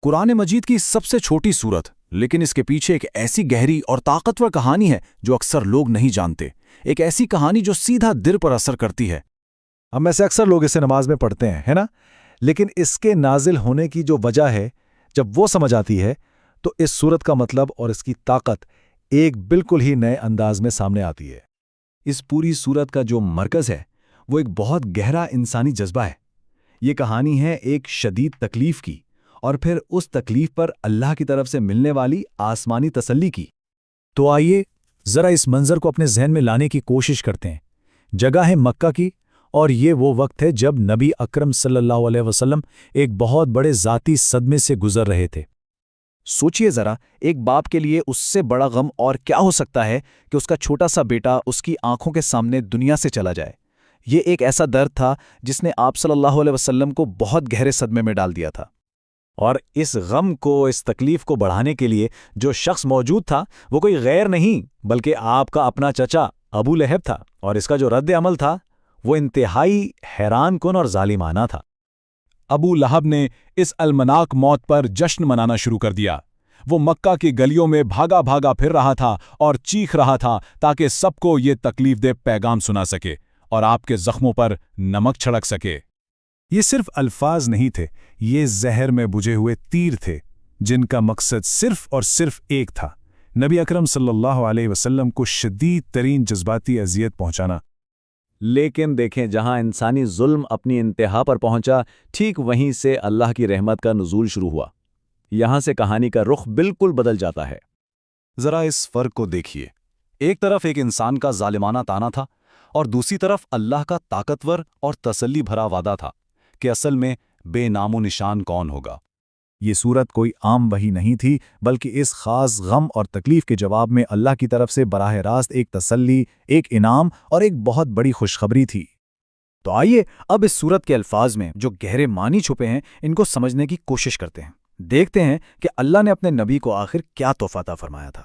قرآن مجید کی سب سے چھوٹی سورت، لیکن اس کے پیچھے ایک ایسی گہری اور طاقتور کہانی ہے جو اکثر لوگ نہیں جانتے، ایک ایسی کہانی جو سیدھا دل پر اثر کرتی ہے۔ ہم میں سے اکثر لوگ اسے نماز میں پڑھتے ہیں، ہے نا؟ لیکن اس کے نازل ہونے کی جو وجہ ہے، جب وہ سمجھ آتی ہے تو اس سورت کا مطلب اور اس کی طاقت ایک بالکل ہی نئے انداز میں سامنے آتی ہے۔ اس پوری سورت کا جو مرکز ہے وہ ایک بہت گہرا انسانی جذبہ ہے۔ یہ کہانی ہے ایک شدید تکلیف کی، اور پھر اس تکلیف پر اللہ کی طرف سے ملنے والی آسمانی تسلی کی۔ تو آئیے ذرا اس منظر کو اپنے ذہن میں لانے کی کوشش کرتے ہیں۔ جگہ ہے مکہ کی، اور یہ وہ وقت ہے جب نبی اکرم صلی اللہ علیہ وسلم ایک بہت بڑے ذاتی صدمے سے گزر رہے تھے۔ سوچئے ذرا، ایک باپ کے لیے اس سے بڑا غم اور کیا ہو سکتا ہے کہ اس کا چھوٹا سا بیٹا اس کی آنکھوں کے سامنے دنیا سے چلا جائے۔ یہ ایک ایسا درد تھا جس نے آپ صلی اللہ علیہ وسلم کو بہت گہرے صدمے میں ڈال دیا تھا۔ اور اس غم کو، اس تکلیف کو بڑھانے کے لیے جو شخص موجود تھا وہ کوئی غیر نہیں بلکہ آپ کا اپنا چچا ابو لہب تھا، اور اس کا جو رد عمل تھا وہ انتہائی حیران کن اور ظالمانہ تھا۔ ابو لہب نے اس المناک موت پر جشن منانا شروع کر دیا۔ وہ مکہ کی گلیوں میں بھاگا بھاگا پھر رہا تھا اور چیخ رہا تھا تاکہ سب کو یہ تکلیف دہ پیغام سنا سکے اور آپ کے زخموں پر نمک چھڑک سکے۔ یہ صرف الفاظ نہیں تھے، یہ زہر میں بجھے ہوئے تیر تھے جن کا مقصد صرف اور صرف ایک تھا، نبی اکرم صلی اللہ علیہ وسلم کو شدید ترین جذباتی اذیت پہنچانا۔ لیکن دیکھیں، جہاں انسانی ظلم اپنی انتہا پر پہنچا، ٹھیک وہیں سے اللہ کی رحمت کا نزول شروع ہوا۔ یہاں سے کہانی کا رخ بالکل بدل جاتا ہے۔ ذرا اس فرق کو دیکھیے، ایک طرف ایک انسان کا ظالمانہ طعنہ تھا اور دوسری طرف اللہ کا طاقتور اور تسلی بھرا وعدہ تھا کہ اصل میں بے نام و نشان کون ہوگا۔ یہ سورت کوئی عام وحی نہیں تھی، بلکہ اس خاص غم اور تکلیف کے جواب میں اللہ کی طرف سے براہ راست ایک تسلی، ایک انعام اور ایک بہت بڑی خوشخبری تھی۔ تو آئیے اب اس سورت کے الفاظ میں جو گہرے معنی چھپے ہیں ان کو سمجھنے کی کوشش کرتے ہیں۔ دیکھتے ہیں کہ اللہ نے اپنے نبی کو آخر کیا تحفہ عطا فرمایا تھا۔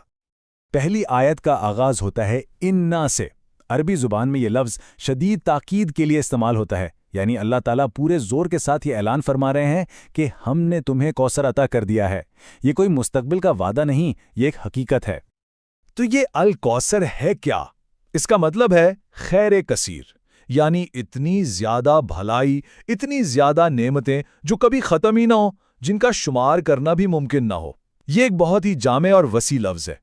پہلی آیت کا آغاز ہوتا ہے اِنَّا سے۔ عربی زبان میں یہ لفظ شدید تاکید کے لیے استعمال ہوتا ہے، یعنی اللہ تعالیٰ پورے زور کے ساتھ یہ اعلان فرما رہے ہیں کہ ہم نے تمہیں کوثر عطا کر دیا ہے۔ یہ کوئی مستقبل کا وعدہ نہیں، یہ ایک حقیقت ہے۔ تو یہ الکوثر ہے کیا؟ اس کا مطلب ہے خیر کثیر، یعنی اتنی زیادہ بھلائی، اتنی زیادہ نعمتیں جو کبھی ختم ہی نہ ہو، جن کا شمار کرنا بھی ممکن نہ ہو۔ یہ ایک بہت ہی جامع اور وسیع لفظ ہے۔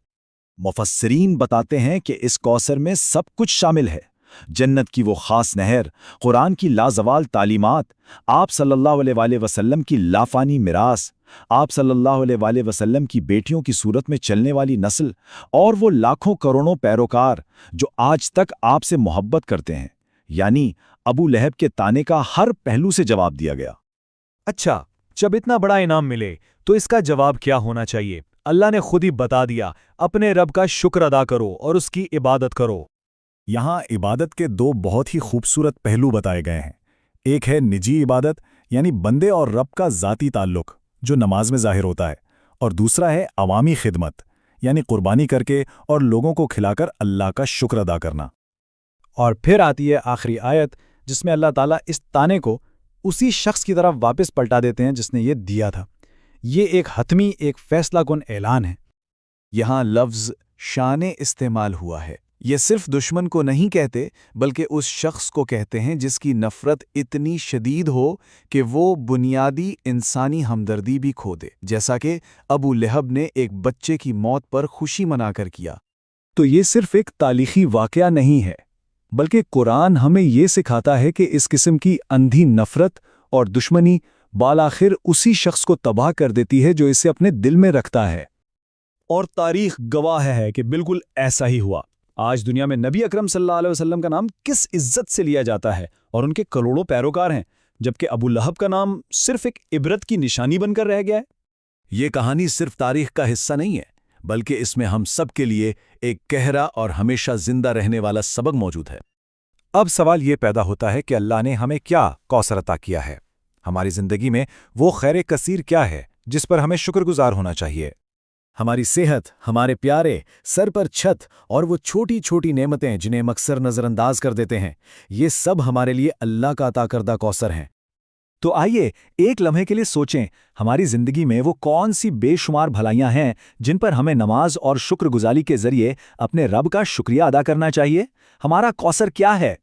مفسرین بتاتے ہیں کہ اس کوثر میں سب کچھ شامل ہے، جنت کی وہ خاص نہر، قرآن کی لازوال تعلیمات، آپ صلی اللہ علیہ وآلہ وسلم کی لافانی میراث، آپ صلی اللہ علیہ وآلہ وسلم کی بیٹیوں کی صورت میں چلنے والی نسل، اور وہ لاکھوں کروڑوں پیروکار جو آج تک آپ سے محبت کرتے ہیں۔ یعنی ابو لہب کے طعنے کا ہر پہلو سے جواب دیا گیا۔ اچھا، جب اتنا بڑا انعام ملے تو اس کا جواب کیا ہونا چاہیے؟ اللہ نے خود ہی بتا دیا، اپنے رب کا شکر ادا کرو اور اس کی عبادت کرو۔ یہاں عبادت کے دو بہت ہی خوبصورت پہلو بتائے گئے ہیں۔ ایک ہے نجی عبادت، یعنی بندے اور رب کا ذاتی تعلق جو نماز میں ظاہر ہوتا ہے، اور دوسرا ہے عوامی خدمت، یعنی قربانی کر کے اور لوگوں کو کھلا کر اللہ کا شکر ادا کرنا۔ اور پھر آتی ہے آخری آیت جس میں اللہ تعالیٰ اس طعنے کو اسی شخص کی طرف واپس پلٹا دیتے ہیں جس نے یہ دیا تھا۔ یہ ایک حتمی، ایک فیصلہ کن اعلان ہے۔ یہاں لفظ شان استعمال ہوا ہے۔ یہ صرف دشمن کو نہیں کہتے بلکہ اس شخص کو کہتے ہیں جس کی نفرت اتنی شدید ہو کہ وہ بنیادی انسانی ہمدردی بھی کھو دے، جیسا کہ ابو لہب نے ایک بچے کی موت پر خوشی منا کر کیا۔ تو یہ صرف ایک تاریخی واقعہ نہیں ہے، بلکہ قرآن ہمیں یہ سکھاتا ہے کہ اس قسم کی اندھی نفرت اور دشمنی بالآخر اسی شخص کو تباہ کر دیتی ہے جو اسے اپنے دل میں رکھتا ہے۔ اور تاریخ گواہ ہے کہ بالکل ایسا ہی ہوا۔ آج دنیا میں نبی اکرم صلی اللہ علیہ وسلم کا نام کس عزت سے لیا جاتا ہے، اور ان کے کروڑوں پیروکار ہیں، جبکہ ابو لہب کا نام صرف ایک عبرت کی نشانی بن کر رہ گیا ہے۔ یہ کہانی صرف تاریخ کا حصہ نہیں ہے، بلکہ اس میں ہم سب کے لیے ایک گہرا اور ہمیشہ زندہ رہنے والا سبق موجود ہے۔ اب سوال یہ پیدا ہوتا ہے کہ اللہ نے ہمیں کیا کوثر عطا کیا ہے؟ ہماری زندگی میں وہ خیر کثیر کیا ہے جس پر ہمیں شکر گزار ہونا چاہیے؟ ہماری صحت، ہمارے پیارے، سر پر چھت اور وہ چھوٹی چھوٹی نعمتیں جنہیں ہم اکثر نظر انداز کر دیتے ہیں، یہ سب ہمارے لیے اللہ کا عطا کردہ کوثر ہیں۔ تو آئیے ایک لمحے کے لیے سوچیں، ہماری زندگی میں وہ کون سی بے شمار بھلائیاں ہیں جن پر ہمیں نماز اور شکر گزاری کے ذریعے اپنے رب کا شکریہ ادا کرنا چاہیے؟ ہمارا کوثر کیا ہے؟